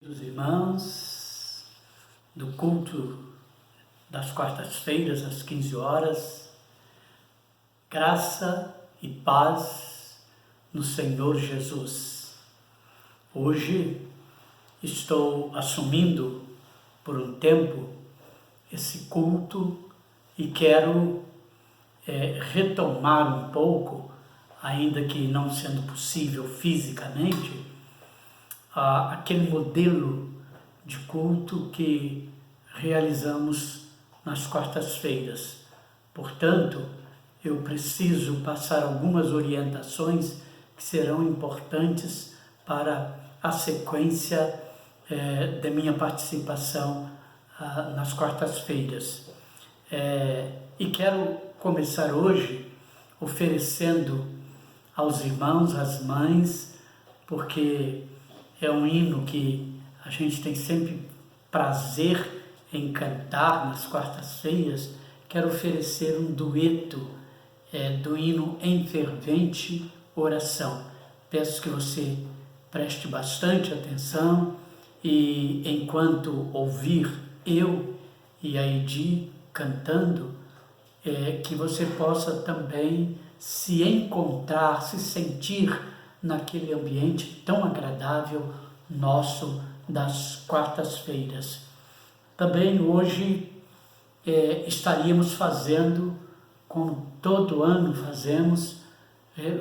Dos irmãos, do culto das quartas-feiras às 15 horas, graça e paz no Senhor Jesus. Hoje estou assumindo por um tempo esse culto e quero retomar um pouco, ainda que não sendo possível fisicamente, aquele modelo de culto que realizamos nas quartas-feiras. Portanto, eu preciso passar algumas orientações que serão importantes para a sequência da minha participação nas quartas-feiras. E quero começar hoje oferecendo aos irmãos, às mães, porque é um hino que a gente tem sempre prazer em cantar nas quartas-feiras. Quero oferecer um dueto do hino Em Fervente Oração. Peço que você preste bastante atenção e, enquanto ouvir eu e a Edi cantando, que você possa também se encontrar, se sentir naquele ambiente tão agradável nosso das quartas-feiras. Também hoje estaríamos fazendo, como todo ano fazemos,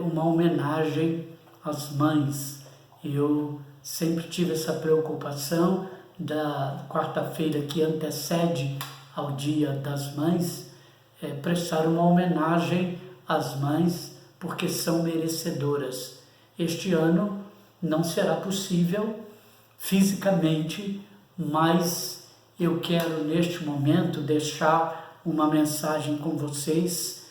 uma homenagem às mães. Eu sempre tive essa preocupação da quarta-feira que antecede ao Dia das Mães, prestar uma homenagem às mães, porque são merecedoras. Este ano não será possível fisicamente, mas eu quero neste momento deixar uma mensagem com vocês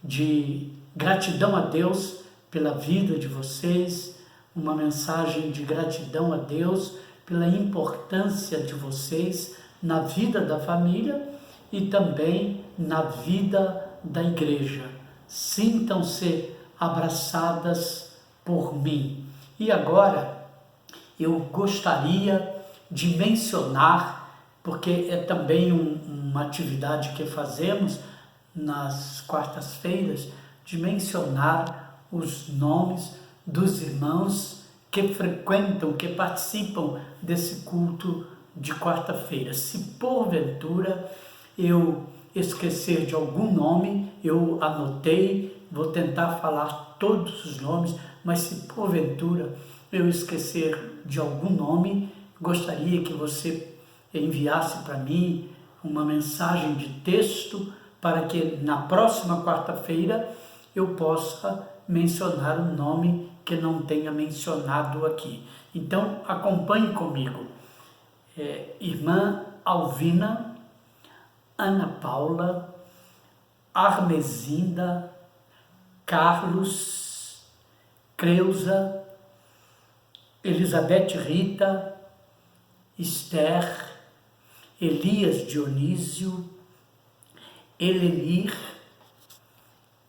de gratidão a Deus pela vida de vocês, uma mensagem de gratidão a Deus pela importância de vocês na vida da família e também na vida da igreja. Sintam-se abraçadas por mim. E agora eu gostaria de mencionar, porque é também uma atividade que fazemos nas quartas-feiras, de mencionar os nomes dos irmãos que frequentam, que participam desse culto de quarta-feira. Se porventura eu esquecer de algum nome, eu anotei, vou tentar falar todos os nomes, mas se porventura eu esquecer de algum nome, gostaria que você enviasse para mim uma mensagem de texto para que na próxima quarta-feira eu possa mencionar um nome que não tenha mencionado aqui. Então, acompanhe comigo. Irmã Alvina, Ana Paula, Armesinda, Carlos, Creuza, Elizabeth Rita, Esther, Elias Dionísio, Elenir,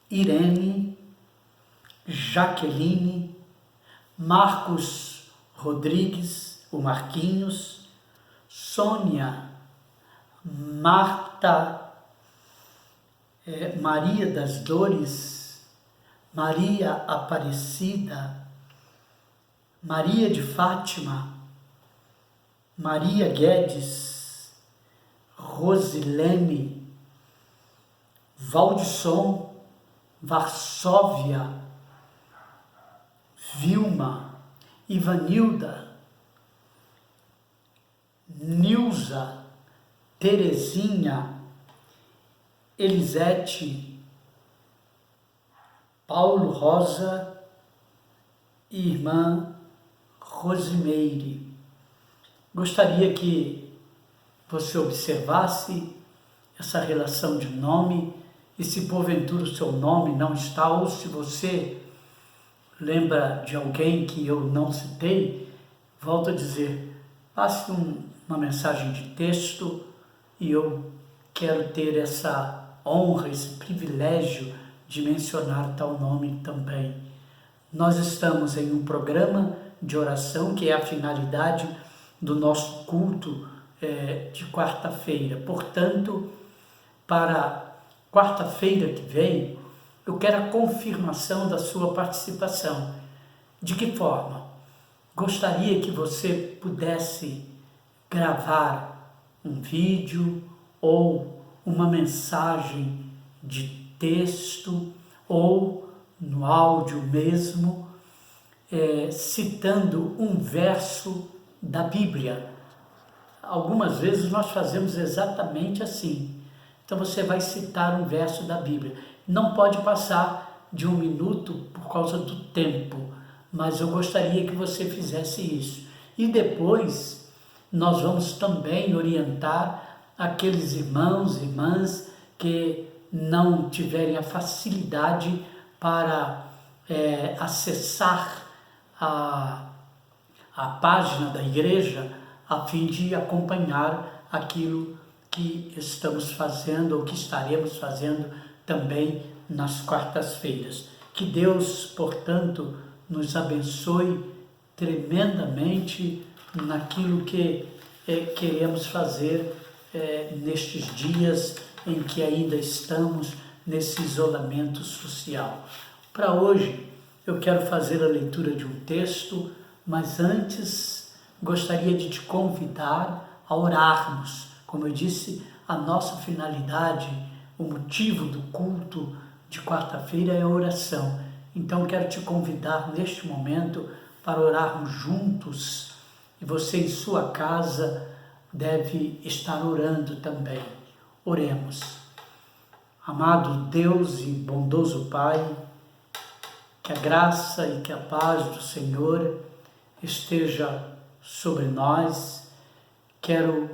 Irene, Jaqueline, Marcos Rodrigues, o Marquinhos, Sônia, Marta, Maria das Dores, Maria Aparecida, Maria de Fátima, Maria Guedes, Rosilene, Valdisson, Varsóvia, Vilma, Ivanilda, Nilza, Terezinha, Elisete, Paulo Rosa e irmã Rosimeire. Gostaria que você observasse essa relação de nome e se porventura o seu nome não está, ou se você lembra de alguém que eu não citei, volto a dizer, passe uma mensagem de texto e eu quero ter essa honra, esse privilégio de mencionar tal nome também. Nós estamos em um programa de oração, que é a finalidade do nosso culto de quarta-feira. Portanto, para quarta-feira que vem, eu quero a confirmação da sua participação. De que forma? Gostaria que você pudesse gravar um vídeo ou uma mensagem de texto ou no áudio mesmo, citando um verso da Bíblia. Algumas vezes nós fazemos exatamente assim. Então você vai citar um verso da Bíblia. Não pode passar de 1 minuto por causa do tempo, mas eu gostaria que você fizesse isso. E depois nós vamos também orientar aqueles irmãos e irmãs que não tiverem a facilidade para acessar a página da igreja a fim de acompanhar aquilo que estamos fazendo ou que estaremos fazendo também nas quartas-feiras. Que Deus, portanto, nos abençoe tremendamente naquilo que queremos fazer nestes dias em que ainda estamos nesse isolamento social. Para hoje, eu quero fazer a leitura de um texto, mas antes gostaria de te convidar a orarmos. Como eu disse, a nossa finalidade, o motivo do culto de quarta-feira é a oração. Então quero te convidar neste momento para orarmos juntos, e você em sua casa deve estar orando também. Oremos. Amado Deus e bondoso Pai, que a graça e que a paz do Senhor esteja sobre nós. Quero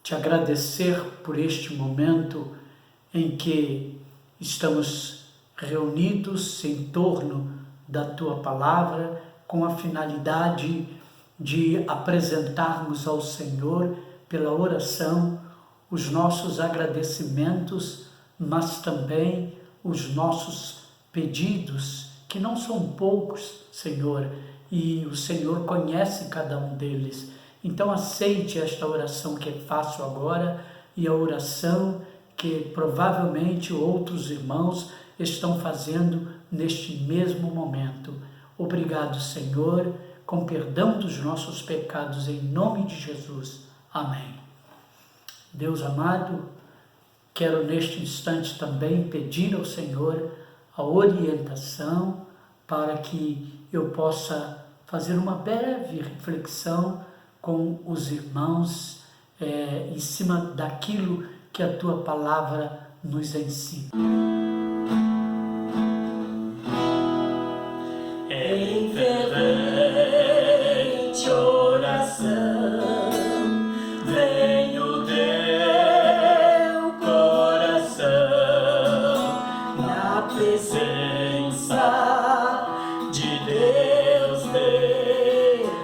te agradecer por este momento em que estamos reunidos em torno da Tua Palavra, com a finalidade de apresentarmos ao Senhor, pela oração, os nossos agradecimentos, mas também os nossos pedidos, que não são poucos, Senhor, e o Senhor conhece cada um deles. Então aceite esta oração que faço agora e a oração que provavelmente outros irmãos estão fazendo neste mesmo momento. Obrigado, Senhor, com perdão dos nossos pecados, em nome de Jesus. Amém. Deus amado, quero neste instante também pedir ao Senhor a orientação para que eu possa fazer uma breve reflexão com os irmãos em cima daquilo que a Tua Palavra nos ensina. Em fervente oração vem o teu coração na presença de Deus derramar,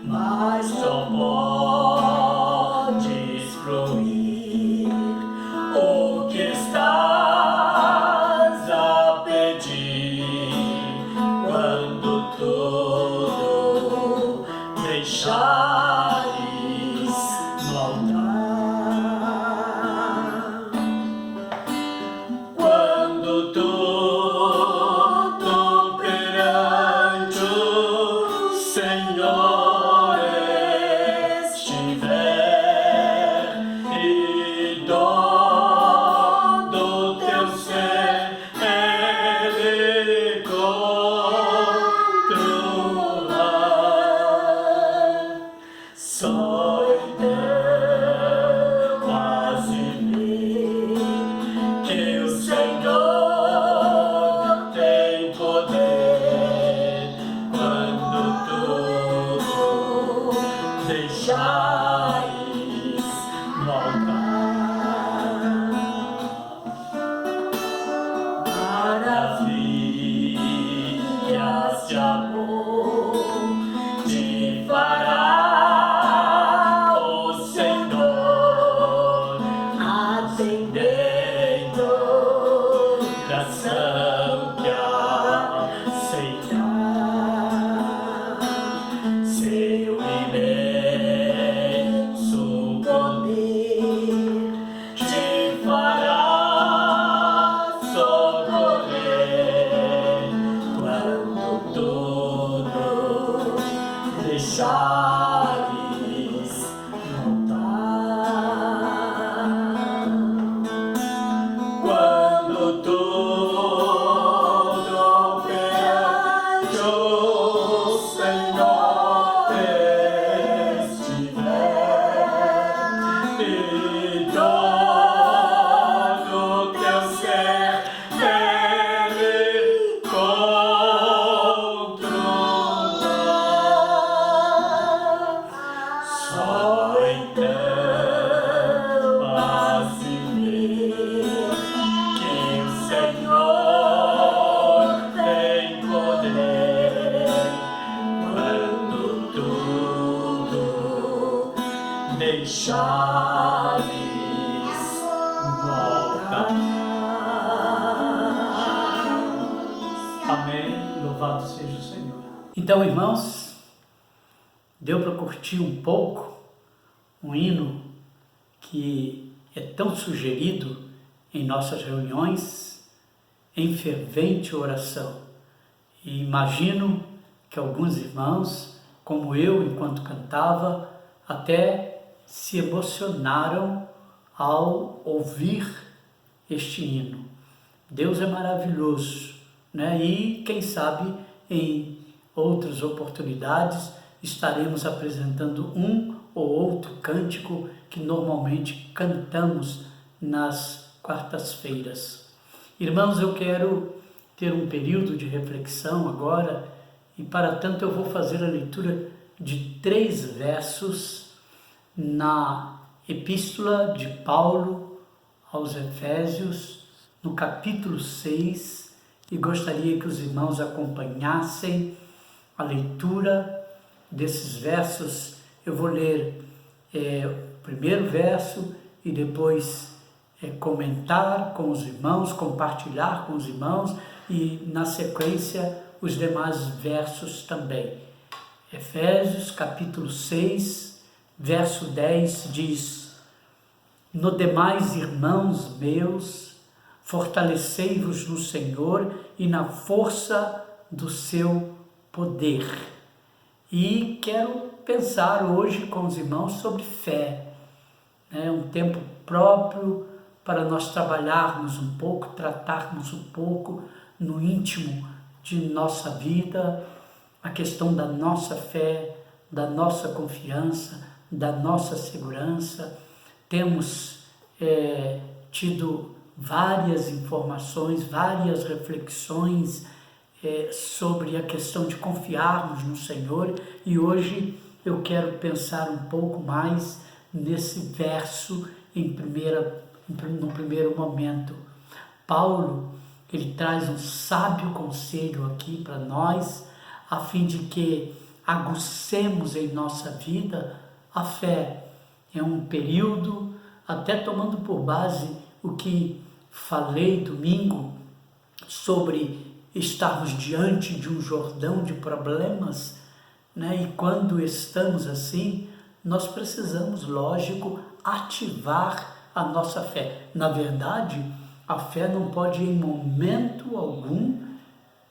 mas só podes fluir deixares voltar. Quando tudo perante o Senhor estiver e todo teu ser dele controlar, só então assim ver que o Senhor tem poder quando tudo deixares voltar. Amém. Louvado seja o Senhor. Então, irmãos, deu para curtir um pouco um hino que é tão sugerido em nossas reuniões, em fervente oração. E imagino que alguns irmãos, como eu, enquanto cantava, até se emocionaram ao ouvir este hino. Deus é maravilhoso, né? E quem sabe em outras oportunidades estaremos apresentando um ou outro cântico que normalmente cantamos nas quartas-feiras. Irmãos, eu quero ter um período de reflexão agora e para tanto eu vou fazer a leitura de 3 versos na Epístola de Paulo aos Efésios, no capítulo 6, e gostaria que os irmãos acompanhassem a leitura desses versos. Eu vou ler o primeiro verso e depois comentar com os irmãos, compartilhar com os irmãos e, na sequência, os demais versos também. Efésios, capítulo 6, verso 10 diz: No demais, irmãos meus, fortalecei-vos no Senhor e na força do seu poder. E quero pensar hoje com os irmãos sobre fé. É um tempo próprio para nós trabalharmos um pouco, tratarmos um pouco no íntimo de nossa vida, a questão da nossa fé, da nossa confiança, da nossa segurança. Temos tido várias informações, várias reflexões sobre a questão de confiarmos no Senhor, e hoje eu quero pensar um pouco mais nesse verso no primeiro momento. Paulo, ele traz um sábio conselho aqui para nós, a fim de que aguçemos em nossa vida a fé. É um período, até tomando por base o que falei domingo, sobre estarmos diante de um Jordão de problemas, né? E quando estamos assim, nós precisamos, lógico, ativar a nossa fé. Na verdade, a fé não pode em momento algum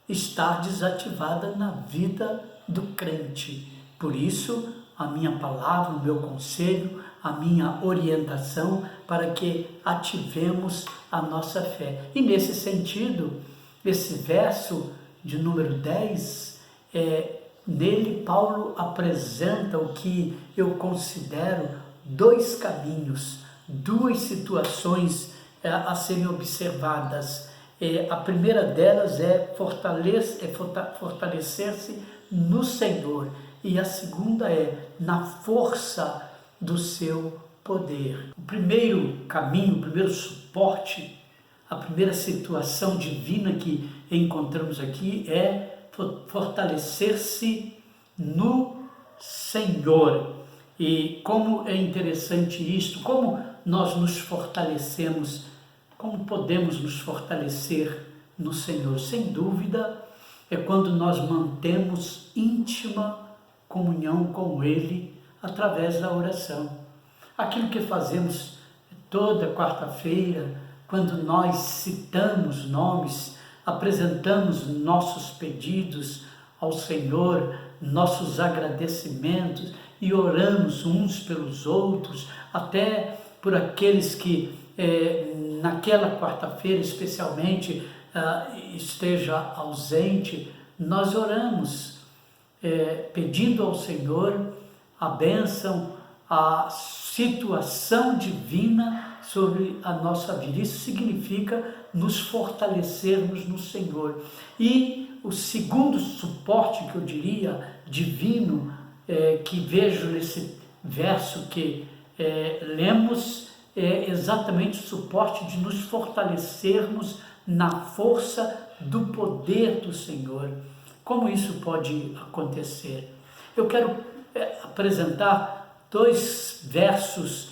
estar desativada na vida do crente. Por isso, a minha palavra, o meu conselho, a minha orientação para que ativemos a nossa fé. E nesse sentido, esse verso de número 10, nele Paulo apresenta o que eu considero 2 caminhos, 2 situações a serem observadas. A primeira delas é fortalecer-se no Senhor, e a segunda é na força do seu poder. O primeiro caminho, o primeiro suporte, a primeira situação divina que encontramos aqui é fortalecer-se no Senhor. E como é interessante isto, como nós nos fortalecemos, como podemos nos fortalecer no Senhor? Sem dúvida, é quando nós mantemos íntima comunhão com Ele através da oração. Aquilo que fazemos toda quarta-feira, quando nós citamos nomes, apresentamos nossos pedidos ao Senhor nossos agradecimentos e oramos uns pelos outros, até por aqueles que naquela quarta-feira especialmente esteja ausente, nós oramos pedindo ao Senhor a bênção, a situação divina sobre a nossa vida. Isso significa nos fortalecermos no Senhor. E o segundo suporte que eu diria divino, que vejo nesse verso que lemos, é exatamente o suporte de nos fortalecermos na força do poder do Senhor. Como isso pode acontecer? Eu quero apresentar dois versos,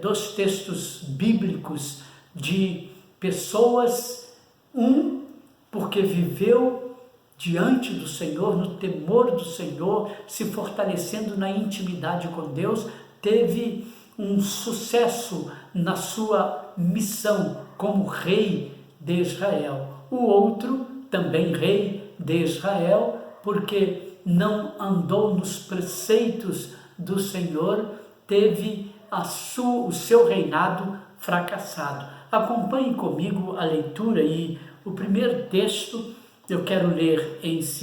dois textos bíblicos de pessoas, porque viveu diante do Senhor, no temor do Senhor, se fortalecendo na intimidade com Deus, teve um sucesso na sua missão como rei de Israel. O outro, também rei de Israel, porque não andou nos preceitos do Senhor, teve o seu reinado fracassado. Acompanhe comigo a leitura, e o primeiro texto eu quero ler em 2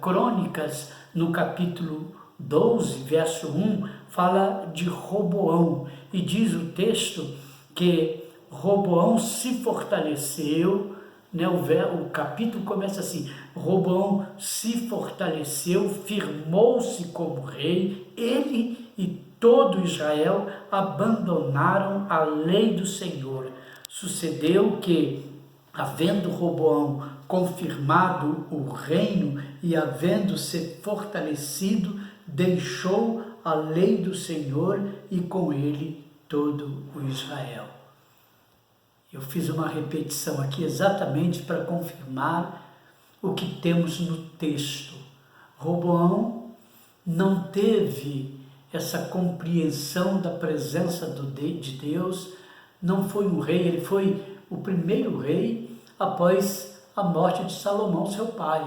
Crônicas, no capítulo 12, verso 1, fala de Roboão, e diz o texto que Roboão se fortaleceu, o capítulo começa assim: Roboão se fortaleceu, firmou-se como rei, ele e todo Israel abandonaram a lei do Senhor. Sucedeu que, havendo Roboão confirmado o reino e havendo se fortalecido, deixou a lei do Senhor e com ele todo o Israel. Eu fiz uma repetição aqui exatamente para confirmar o que temos no texto. Roboão não teve essa compreensão da presença de Deus, não foi um rei, ele foi o primeiro rei após a morte de Salomão, seu pai,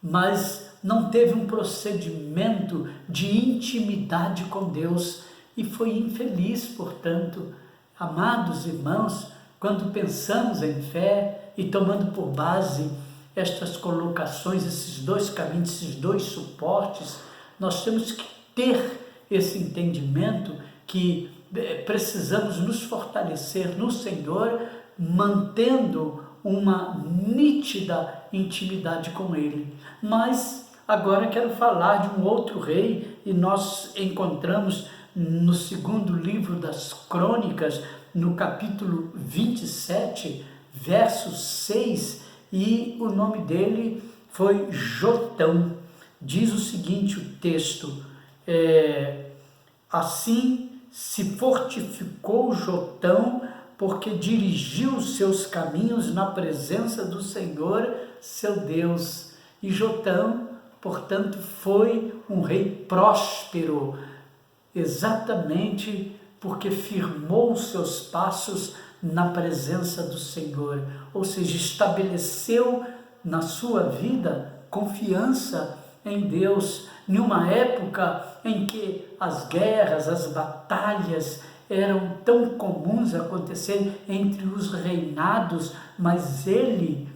mas não teve um procedimento de intimidade com Deus e foi infeliz, portanto. Amados irmãos, quando pensamos em fé e tomando por base estas colocações, esses dois caminhos, esses dois suportes, nós temos que ter esse entendimento que precisamos nos fortalecer no Senhor, mantendo uma nítida intimidade com Ele. Mas agora quero falar de um outro rei, e nós encontramos no segundo livro das Crônicas, no capítulo 27, verso 6, e o nome dele foi Jotão. Diz o seguinte o texto: assim se fortificou Jotão, porque dirigiu os seus caminhos na presença do Senhor, seu Deus. E Jotão, portanto, foi um rei próspero, exatamente porque firmou os seus passos na presença do Senhor, ou seja, estabeleceu na sua vida confiança em Deus, em uma época em que as guerras, as batalhas eram tão comuns acontecerem entre os reinados, mas ele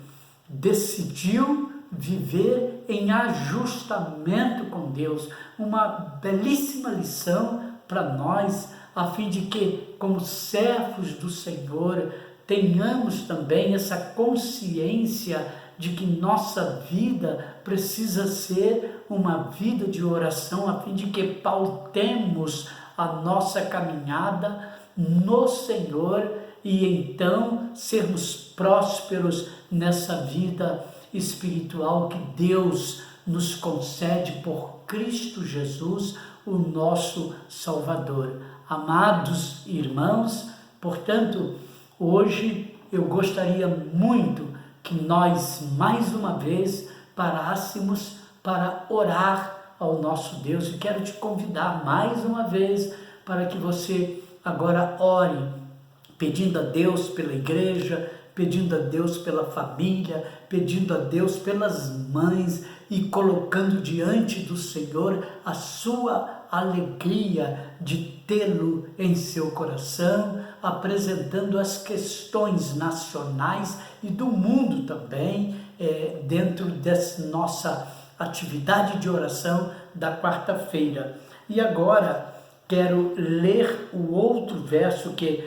decidiu viver em ajustamento com Deus. Uma belíssima lição para nós, a fim de que, como servos do Senhor, tenhamos também essa consciência de que nossa vida precisa ser uma vida de oração, a fim de que pautemos a nossa caminhada no Senhor e então sermos prósperos nessa vida espiritual que Deus nos concede por Cristo Jesus, o nosso Salvador. Amados irmãos, portanto, hoje eu gostaria muito que nós, mais uma vez, parássemos para orar ao nosso Deus. E quero te convidar mais uma vez para que você agora ore, pedindo a Deus pela igreja, pedindo a Deus pela família, pedindo a Deus pelas mães e colocando diante do Senhor a sua alegria de tê-lo em seu coração, apresentando as questões nacionais e do mundo também, dentro dessa nossa atividade de oração da quarta-feira. E agora quero ler o outro verso que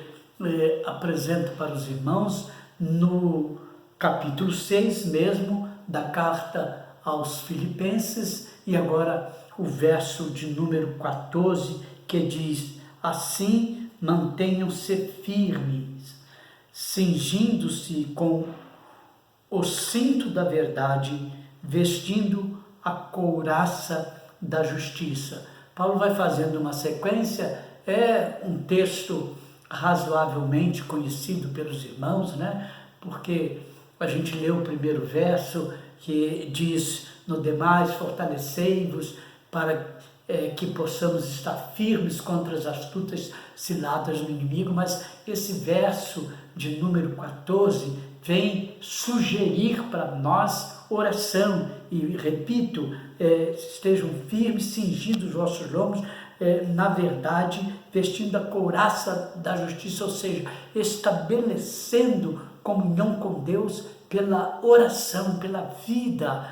apresento para os irmãos no capítulo 6 mesmo da carta aos Filipenses, e agora o verso de número 14, que diz: assim mantenham-se firmes, cingindo-se com o cinto da verdade, vestindo a couraça da justiça. Paulo vai fazendo uma sequência, é um texto razoavelmente conhecido pelos irmãos, né? Porque a gente leu o primeiro verso que diz: no demais fortalecei-vos para que possamos estar firmes contra as astutas ciladas do inimigo. Mas esse verso de número 14 vem sugerir para nós oração. E repito, estejam firmes, cingindo os vossos lombos, na verdade, vestindo a couraça da justiça, ou seja, estabelecendo comunhão com Deus pela oração, pela vida.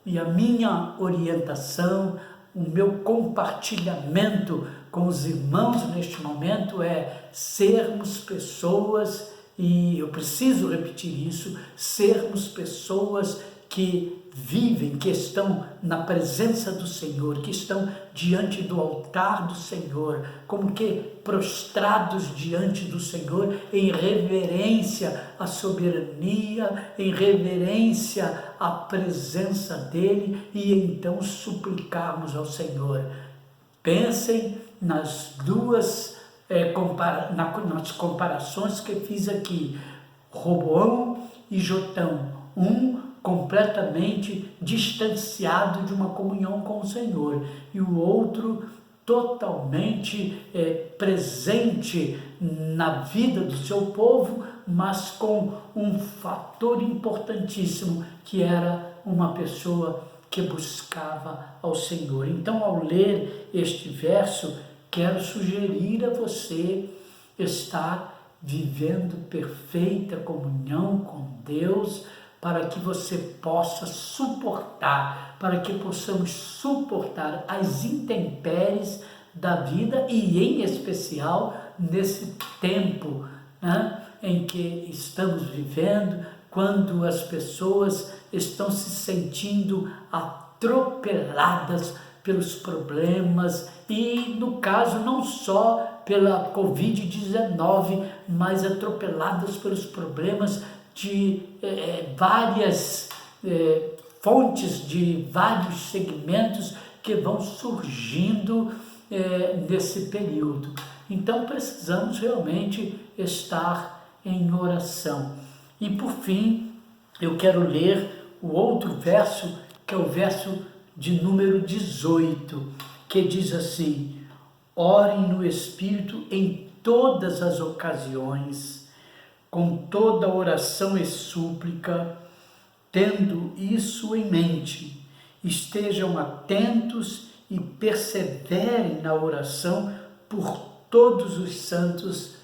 E a minha orientação, o meu compartilhamento com os irmãos neste momento é sermos pessoas, e eu preciso repetir isso, sermos pessoas que vivem, que estão na presença do Senhor, que estão diante do altar do Senhor, como que prostrados diante do Senhor, em reverência à soberania, em reverência à presença dEle, e então suplicarmos ao Senhor. Pensem nas duas nas comparações que fiz aqui, Roboão e Jotão, completamente distanciado de uma comunhão com o Senhor, e o outro totalmente presente na vida do seu povo, mas com um fator importantíssimo, que era uma pessoa que buscava ao Senhor. Então, ao ler este verso, quero sugerir a você estar vivendo perfeita comunhão com Deus, para que você possa suportar, para que possamos suportar as intempéries da vida, e em especial nesse tempo, né, em que estamos vivendo, quando as pessoas estão se sentindo atropeladas pelos problemas, e no caso não só pela Covid-19, mas atropeladas pelos problemas de várias fontes, de vários segmentos que vão surgindo nesse período. Então precisamos realmente estar em oração. E por fim, eu quero ler o outro verso, que é o verso de número 18, que diz assim: orem no Espírito em todas as ocasiões, com toda oração e súplica, tendo isso em mente, estejam atentos e perseverem na oração por todos os santos,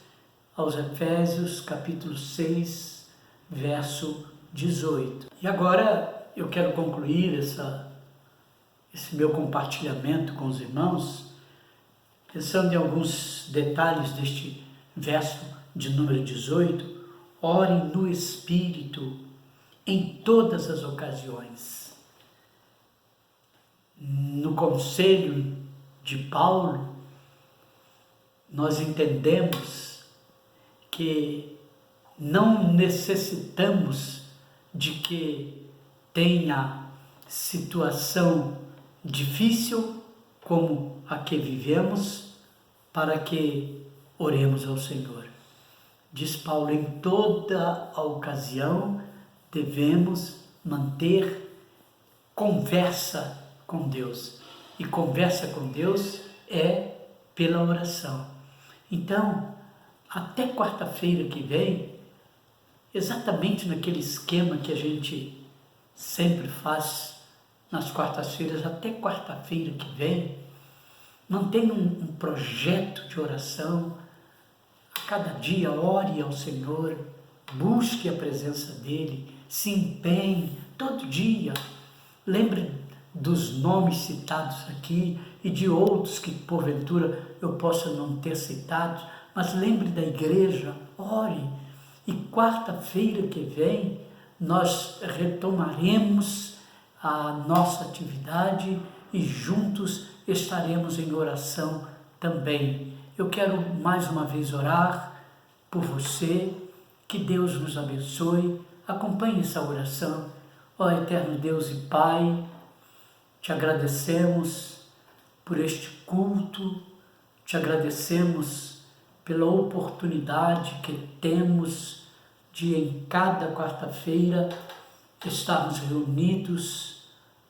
aos Efésios capítulo 6, verso 18. E agora eu quero concluir esse meu compartilhamento com os irmãos, pensando em alguns detalhes deste verso de número 18, orem no Espírito em todas as ocasiões. No conselho de Paulo, nós entendemos que não necessitamos de que tenha situação difícil como a que vivemos para que oremos ao Senhor. Diz Paulo, em toda a ocasião devemos manter conversa com Deus. E conversa com Deus é pela oração. Então, até quarta-feira que vem, exatamente naquele esquema que a gente sempre faz nas quartas-feiras, até quarta-feira que vem. Mantenha um projeto de oração. A cada dia ore ao Senhor, busque a presença dEle, se empenhe todo dia. Lembre dos nomes citados aqui e de outros que porventura eu possa não ter citado, mas lembre da igreja, ore. E quarta-feira que vem nós retomaremos a nossa atividade e juntos estaremos em oração também. Eu quero mais uma vez orar por você, que Deus nos abençoe. Acompanhe essa oração. Ó eterno Deus e Pai, te agradecemos por este culto, te agradecemos pela oportunidade que temos de em cada quarta-feira estarmos reunidos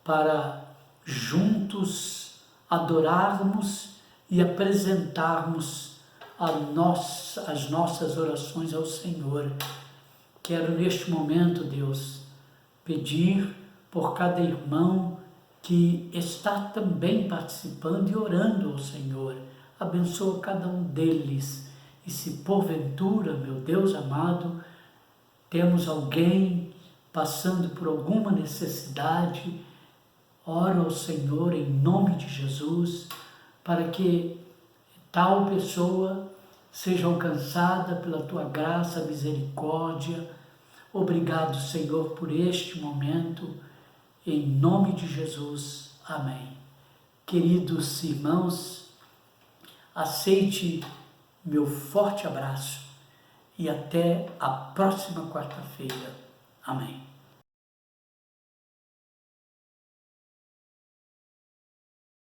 para juntos adorarmos e apresentarmos as nossas orações ao Senhor. Quero neste momento, Deus, pedir por cada irmão que está também participando e orando ao Senhor. Abençoa cada um deles. E se porventura, meu Deus amado, temos alguém passando por alguma necessidade, ora ao Senhor em nome de Jesus, para que tal pessoa seja alcançada pela Tua graça, misericórdia. Obrigado, Senhor, por este momento, em nome de Jesus. Amém. Queridos irmãos, aceite meu forte abraço e até a próxima quarta-feira. Amém.